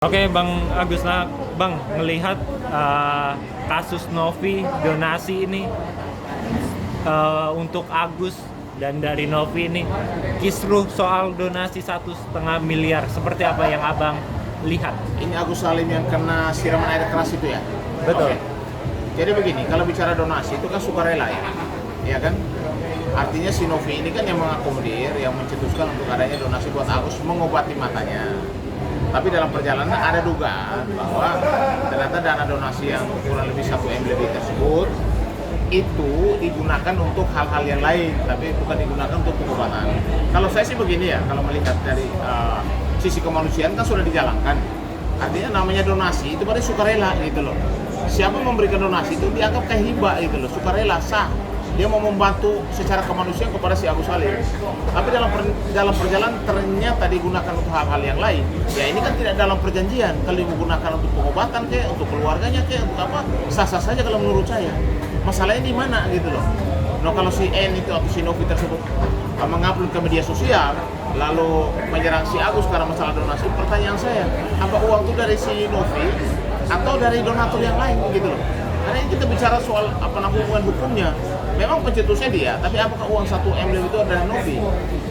Oke Bang Agus, nah Bang melihat kasus Novi donasi ini untuk Agus dan dari Novi ini kisruh soal donasi 1,5 miliar, seperti apa yang Abang lihat? Ini Agus Salim yang kena siraman air keras itu ya? Betul. Oke. Jadi begini, kalau bicara donasi itu kan sukarela ya kan? Artinya si Novi ini kan yang mengakomodir, yang mencetuskan untuk adanya donasi buat Agus mengobati matanya. Tapi dalam perjalanan ada dugaan bahwa ternyata dana donasi yang kurang lebih 1 M lebih tersebut itu digunakan untuk hal-hal yang lain, tapi bukan digunakan untuk pengobatan. Kalau saya sih begini ya, kalau melihat dari sisi kemanusiaan kan sudah dijalankan. Artinya namanya donasi itu berarti sukarela gitu loh. Siapa memberikan donasi itu dianggap kayak hibah gitu loh, sukarela, sah. Dia mau membantu secara kemanusiaan kepada si Agus Salim. Tapi dalam perjalanan ternyata digunakan untuk hal-hal yang lain. Ya ini kan tidak dalam perjanjian. Kalau digunakan untuk pengobatan kayak, untuk keluarganya kayak, untuk apa, sah-sah saja kalau menurut saya. Masalahnya di mana gitu loh. Nah kalau si N itu atau si Novi tersebut mengupload ke media sosial, lalu menyerang si Agus karena masalah donasi, pertanyaan saya, apa uang itu dari si Novi atau dari donatur yang lain gitu loh? Karena ini kita bicara soal hubungan hukumnya. Memang pencetusnya dia, tapi apakah uang 1 M itu adalah Novi?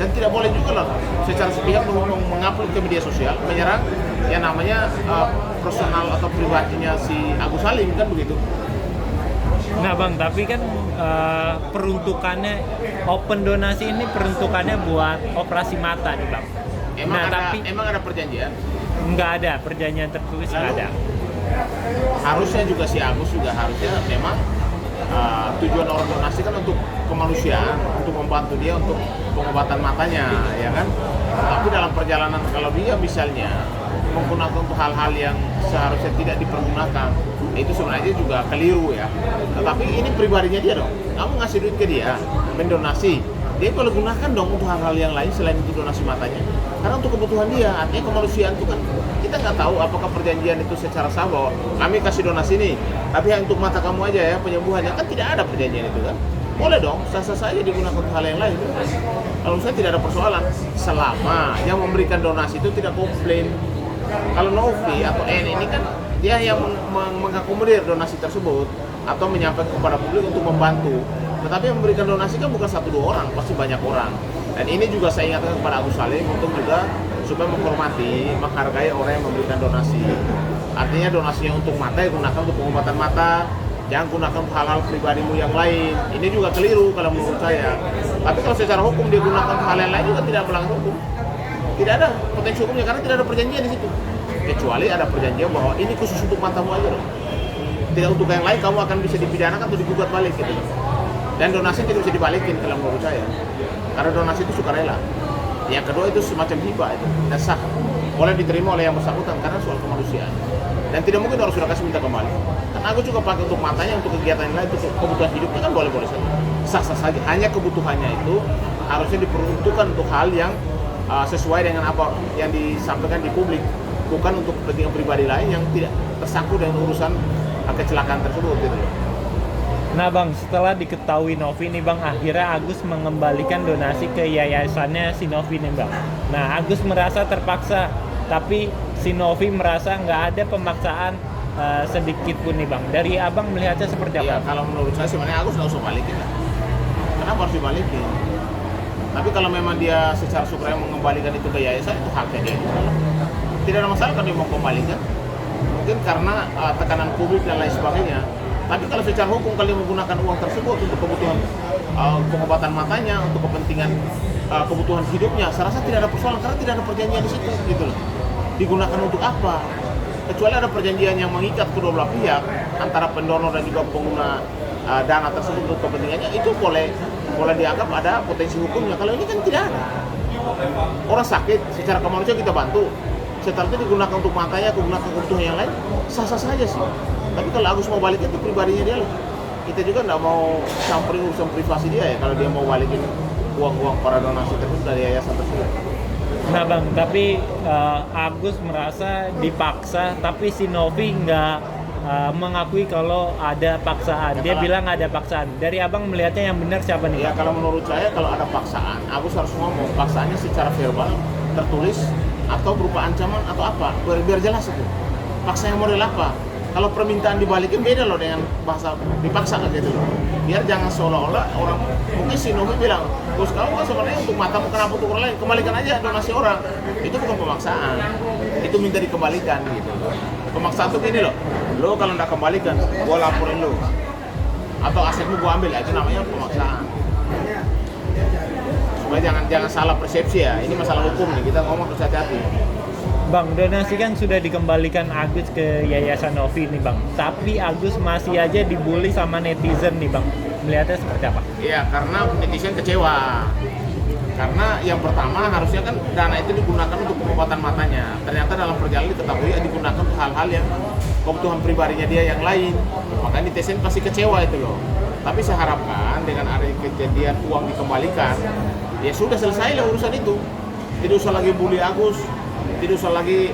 Dan tidak boleh juga loh secara sepihak mengupload ke media sosial, menyerang yang namanya personal atau pribadinya si Agus Salim, kan begitu. Nah Bang, tapi kan peruntukannya open donasi ini peruntukannya buat operasi mata nih Bang. Emang ada perjanjian? Nggak ada perjanjian tertulis, nggak ada. Harusnya juga si Agus juga harusnya memang tujuan orang donasi kan untuk kemanusiaan, untuk membantu dia untuk pengobatan matanya, ya kan? Tapi dalam perjalanan kalau dia misalnya menggunakan untuk hal-hal yang seharusnya tidak dipergunakan, itu sebenarnya juga keliru ya. Tetapi ini pribadinya dia dong. Kamu ngasih duit ke dia, mendonasi, dia boleh gunakan dong untuk hal-hal yang lain selain itu donasi matanya. Karena untuk kebutuhan dia, artinya kemanusiaan itu kan kita nggak tahu apakah perjanjian itu secara sah bahwa kami kasih donasi nih, tapi yang untuk mata kamu aja ya penyembuhannya, kan tidak ada perjanjian itu kan. Boleh dong, sah-sah saja digunakan untuk hal yang lain. Kalau saya tidak ada persoalan, selama yang memberikan donasi itu tidak komplain. Kalau Novi atau N ini kan dia yang mengakomodir donasi tersebut atau menyampaikan kepada publik untuk membantu. Tetapi yang memberikan donasi kan bukan 1-2 orang, pasti banyak orang. Dan ini juga saya ingatkan kepada Agus Salim untuk juga supaya menghormati, menghargai orang yang memberikan donasi. Artinya donasi yang untuk mata ya gunakan untuk pengobatan mata, jangan gunakan untuk hal-hal pribadimu yang lain. Ini juga keliru kalau menurut saya. Tapi kalau secara hukum dia gunakan untuk hal yang lain juga tidak melanggar hukum. Tidak ada potensi hukumnya karena tidak ada perjanjian di situ. Kecuali ada perjanjian bahwa ini khusus untuk matamu aja loh. Tidak untuk yang lain, kamu akan bisa dipidanakan atau digugat balik gitu. Dan donasi tidak bisa dibalikin kalau menurut saya. Karena donasi itu sukarela. Yang kedua itu semacam hibah itu, tidak sah. Boleh diterima oleh yang bersangkutan karena soal kemanusiaan. Dan tidak mungkin orang sudah kasih minta kembali. Kan aku juga pakai untuk matanya, untuk kegiatan yang lain, untuk kebutuhan hidupnya kan boleh-boleh saja. Sah-sah saja. Hanya kebutuhannya itu harusnya diperuntukkan untuk hal yang sesuai dengan apa yang disampaikan di publik. Bukan untuk kepentingan pribadi lain yang tidak tersangkut dengan urusan kecelakaan tersebut gitu. Nah Bang, setelah diketahui Novi nih Bang, akhirnya Agus mengembalikan donasi ke yayasannya si Novi nih Bang. Nah Agus merasa terpaksa, tapi si Novi merasa nggak ada pemaksaan sedikit pun nih Bang. Dari Abang melihatnya seperti apa? Ya, kalau menurut saya sebenarnya Agus nggak usah balikin lah. Kenapa harus dibalikin? Tapi kalau memang dia secara sukarela mengembalikan itu ke yayasan, itu haknya dia juga. Tidak ada masalah kalau dia mau kembalikan. Mungkin karena tekanan publik dan lain sebagainya. Tapi kalau secara hukum kalian menggunakan uang tersebut untuk kebutuhan pengobatan matanya, untuk kepentingan kebutuhan hidupnya, saya rasa tidak ada persoalan karena tidak ada perjanjian di situ, gitu loh. Digunakan untuk apa? Kecuali ada perjanjian yang mengikat kedua belah pihak antara pendonor dan juga pengguna dana tersebut untuk kepentingannya, itu boleh dianggap ada potensi hukumnya. Kalau ini kan tidak ada. Orang sakit, secara kemanusiaan kita bantu. Setelah itu digunakan untuk matanya, digunakan kebutuhan yang lain, sah-sah saja sih. Tapi kalau Agus mau balikin itu pribadinya dia lah. Kita juga nggak mau campurin urusan privasi dia ya kalau dia mau balikin uang-uang para donasi tersebut dari yayasan tersebut. Nah Bang, tapi Agus merasa dipaksa, tapi si Novi nggak mengakui kalau ada paksaan. Dia bilang ada paksaan. Dari Abang melihatnya yang benar siapa nih? Ya kalau menurut saya kalau ada paksaan, Agus harus ngomong paksaannya secara verbal, tertulis, atau berupa ancaman atau apa, biar jelas itu. Paksa yang model apa? Kalau permintaan dibalikin beda loh dengan bahasa dipaksa gitu loh. Biar jangan seolah-olah orang, mungkin si Novi bilang, bos kamu kan sebenarnya untuk mata kenapa untuk orang lain, kembalikan aja donasi orang. Itu bukan pemaksaan, itu minta dikembalikan gitu loh. Pemaksaan tuh gini loh, lo kalau nggak kembalikan, gua laporin lo, atau asetmu gua ambil, itu namanya pemaksaan. Supaya jangan salah persepsi ya, ini masalah hukum nih, kita ngomong harus hati-hati. Bang, donasi kan sudah dikembalikan Agus ke Yayasan Novi nih Bang. Tapi Agus masih aja dibully sama netizen nih Bang. Melihatnya seperti apa? Iya, karena netizen kecewa. Karena yang pertama harusnya kan dana itu digunakan untuk pengobatan matanya. Ternyata dalam perjalanan diketahui digunakan untuk hal-hal yang kebutuhan pribadinya dia yang lain. Makanya netizen pasti kecewa itu loh. Tapi saya harapkan dengan ada kejadian uang dikembalikan, ya sudah selesai lah urusan itu. Tidak usah lagi bully Agus. Tidak usah lagi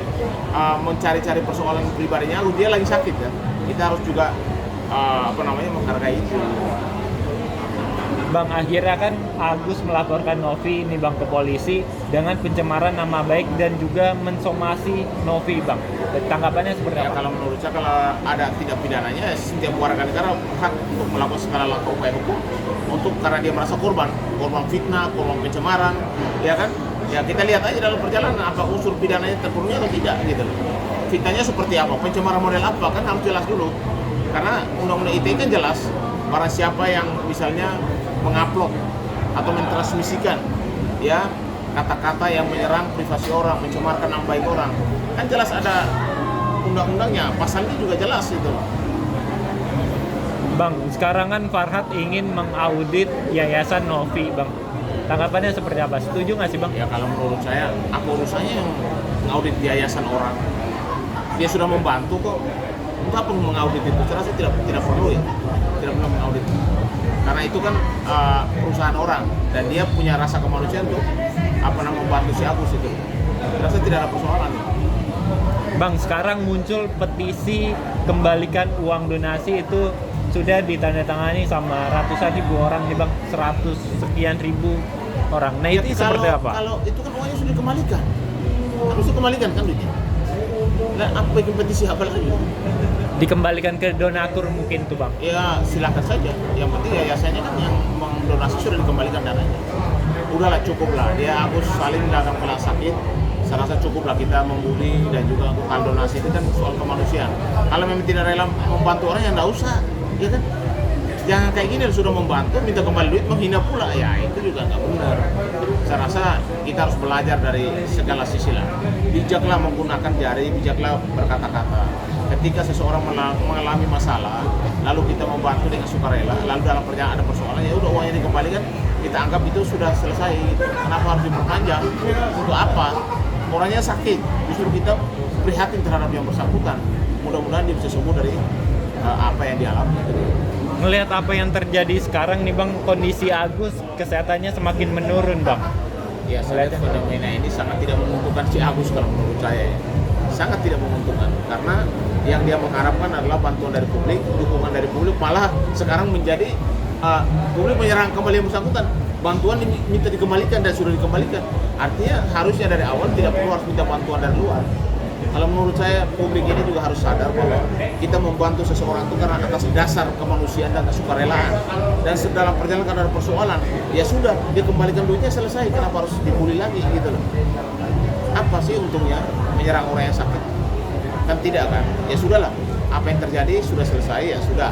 mencari-cari persoalan pribadinya Agus, dia lagi sakit kan. Kita harus juga menghargai itu. Bang, akhirnya kan Agus melaporkan Novi ini Bang ke polisi dengan pencemaran nama baik dan juga mensomasi Novi Bang. Tanggapannya seperti Ya, apa? kalau menurut saya kalau ada tindak pidananya, setiap warga negara hak untuk melakukan segala langkah upaya hukum karena dia merasa korban fitnah, korban pencemaran, ya kan? Ya kita lihat aja dalam perjalanan apa unsur pidananya terpenuhi atau tidak gitu loh. Fitnahnya seperti apa, pencemaran model apa kan harus jelas dulu. Karena undang-undang ITE kan jelas barang siapa yang misalnya mengupload atau mentransmisikan ya kata-kata yang menyerang privasi orang, mencemarkan nama baik orang, kan jelas ada undang-undangnya, pasalnya juga jelas itu. Bang, sekarang kan Farhad ingin mengaudit Yayasan Novi Bang. Tanggapannya seperti apa? Setuju nggak sih Bang? Ya kalau menurut saya, apa urusannya yang mengaudit yayasan orang? Dia sudah membantu kok. Untuk apa mengaudit itu? Saya rasa tidak perlu ya, tidak perlu mengaudit. Karena itu kan perusahaan orang dan dia punya rasa kemanusiaan untuk membantu si Agus itu. Saya rasa tidak ada persoalan. Bang, sekarang muncul petisi kembalikan uang donasi itu sudah ditandatangani sama ratusan ribu orang nih Bang, 100 sekian ribu orang. Nah, itu seperti apa? Kalau itu kan uangnya sudah dikembalikan. Harus dikembalikan kan duitnya. Nah, apa bikin petisi apa lagi? Dikembalikan ke donatur mungkin tuh Bang. Ya silakan saja. Yang penting yayasannya kan yang mendonasi sudah dikembalikan dananya. Udahlah cukuplah. Dia Agus Salim dalam kelas sakit. Saya rasa cukuplah kita membuli dan juga untuk hal donasi itu kan soal kemanusiaan. Kalau memang tidak rela membantu orang ya nggak usah. Ya kan, jangan kayak gini sudah membantu minta kembali duit menghina pula, ya itu juga nggak benar. Saya rasa kita harus belajar dari segala sisi lah, bijaklah menggunakan jari, bijaklah berkata-kata. Ketika seseorang mengalami masalah lalu kita membantu dengan sukarela, lalu dalam perjalanan ada persoalan, ya udah uangnya dikembalikan, kita anggap itu sudah selesai gitu. Kenapa harus diperpanjang? Untuk apa? Orangnya sakit, justru kita prihatin terhadap yang bersangkutan. Mudah-mudahan dia bisa sembuh dari apa yang dialami. Ngelihat apa yang terjadi sekarang nih Bang, kondisi Agus kesehatannya semakin menurun Bang. Ya, saya lihat fenomena ini sangat tidak menguntungkan si Agus kalau menurut saya. Sangat tidak menguntungkan karena yang dia mengharapkan adalah bantuan dari publik, dukungan dari publik, malah sekarang menjadi publik menyerang kembali yang bersangkutan. Bantuan diminta dikembalikan dan sudah dikembalikan. Artinya harusnya dari awal tidak perlu harus minta bantuan dari luar. Kalau menurut saya publik ini juga harus sadar bahwa kita membantu seseorang itu karena atas dasar kemanusiaan dan kesukarelaan. Dan dalam perjalanan karena ada persoalan, ya sudah dia kembalikan duitnya selesai. Kenapa harus dibully lagi gitu loh? Apa sih untungnya menyerang orang yang sakit? Kan tidak kan? Ya sudahlah, apa yang terjadi sudah selesai ya sudah.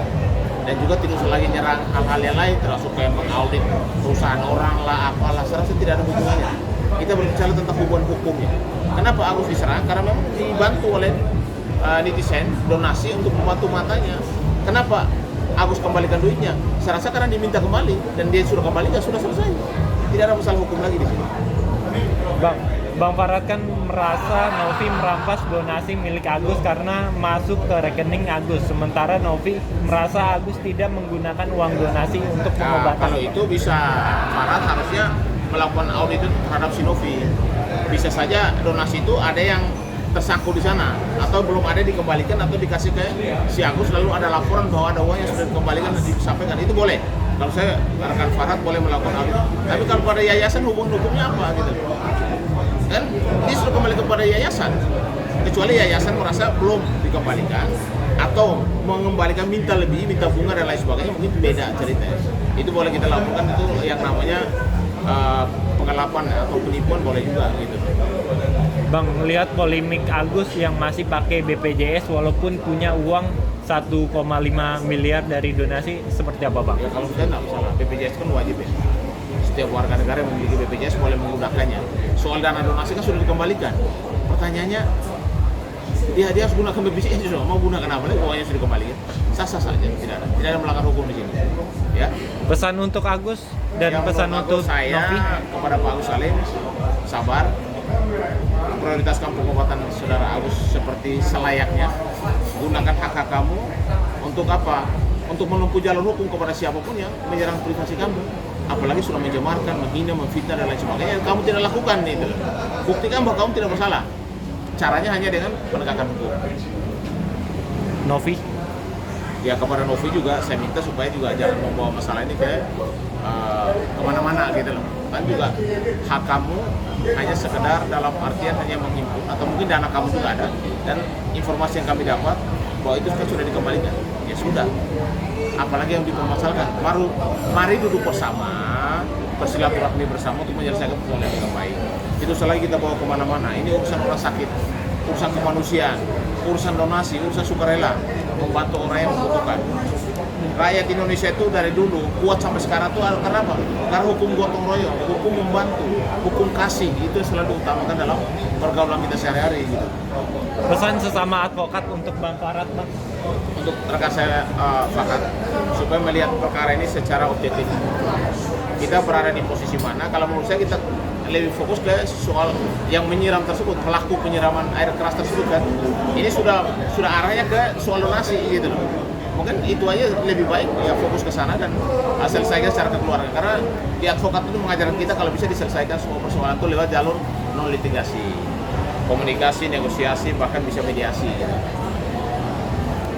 Dan juga tidak usah lagi nyerang hal-hal yang lain, termasuk kayak mengaudit perusahaan orang lah, apalah. Saya rasa tidak ada hubungannya. Kita berbicara tentang hubungan hukumnya. Kenapa Agus diserang? Karena memang dibantu oleh netizen donasi untuk membantu matanya. Kenapa Agus kembalikan duitnya? Saya rasa karena diminta kembali dan dia sudah kembali, ya sudah selesai. Tidak ada masalah hukum lagi di sini. Bang Farhad kan merasa Novi merampas donasi milik Agus karena masuk ke rekening Agus. Sementara Novi merasa Agus tidak menggunakan uang donasi untuk pengobatan. Kalau itu bisa, Farhad harusnya melakukan audit terhadap si Novi. Bisa saja donasi itu ada yang tersangkut di sana atau belum ada dikembalikan atau dikasih ke si Agus lalu ada laporan bahwa ada uang yang sudah dikembalikan dan disampaikan, itu boleh. Kalau saya rekan Farhad boleh melakukan audit. Tapi kalau pada yayasan hukumnya apa gitu? kan dia sudah kembali kepada yayasan, kecuali yayasan merasa belum dikembalikan atau mengembalikan minta lebih, minta bunga dan lain sebagainya, mungkin beda ceritanya. Itu boleh kita lakukan, itu yang namanya penggelapan atau penipuan boleh juga gitu. Bang, lihat polemik Agus yang masih pakai BPJS walaupun punya uang 1,5 miliar dari donasi, seperti apa Bang? Ya kalau kita nggak masalah, BPJS kan wajib ya. Setiap warga negara yang memiliki BPJS boleh menggunakannya. Soal dana donasi kan sudah dikembalikan. Pertanyaannya, dia harus gunakan BPJS juga, mau gunakan apa lagi? Uangnya sudah dikembalikan, sah-sah saja, tidak ada melanggar hukum di sini. Ya. Pesan untuk Agus dan Yang pesan untuk saya Novi? kepada Pak Agus Salim, sabar, prioritaskan pengobatan saudara Agus seperti selayaknya. Gunakan hak-hak kamu untuk apa? Untuk menempuh jalur hukum kepada siapapun yang menyerang privasi kamu. Apalagi sudah mencemarkan, menghina, memfitnah dan lain sebagainya. Kamu tidak lakukan itu. Buktikan bahwa kamu tidak bersalah. Caranya hanya dengan penegakan hukum. Novi? Ya kepada Novi juga saya minta supaya juga jangan membawa masalah ini ke kemana-mana gitu loh. Kan juga hak kamu hanya sekedar dalam artian hanya menghimpun atau mungkin dana kamu juga ada dan informasi yang kami dapat bahwa itu kan sudah dikembalikan. Ya sudah. Apalagi yang dipermasalahkan. Mari duduk bersama, bersilaturahmi bersama untuk menyelesaikan persoalan yang baik. Itu selagi kita bawa kemana-mana. Ini urusan orang sakit, urusan kemanusiaan, urusan donasi, urusan sukarela, membantu orang yang membutuhkan. Rakyat Indonesia itu dari dulu kuat sampai sekarang tuh karena apa? Karena hukum gotong royong, hukum membantu, hukum kasih, itu selalu diutamakan dalam pergaulan kita sehari-hari gitu. Pesan sesama advokat untuk Bang Farad, Bang? Untuk rekan saya Fakat, supaya melihat perkara ini secara objektif. Kita berada di posisi mana? Kalau menurut saya kita lebih fokus ke soal yang menyiram tersebut, pelaku penyiraman air keras tersebut kan. Ini sudah arahnya ke soal donasi gitu loh. Mungkin itu aja lebih baik ya, fokus ke sana dan selesaikan secara kekeluargaan. Karena di advokat itu mengajarkan kita kalau bisa diselesaikan semua persoalan itu lewat jalur non litigasi, komunikasi, negosiasi, bahkan bisa mediasi gitu.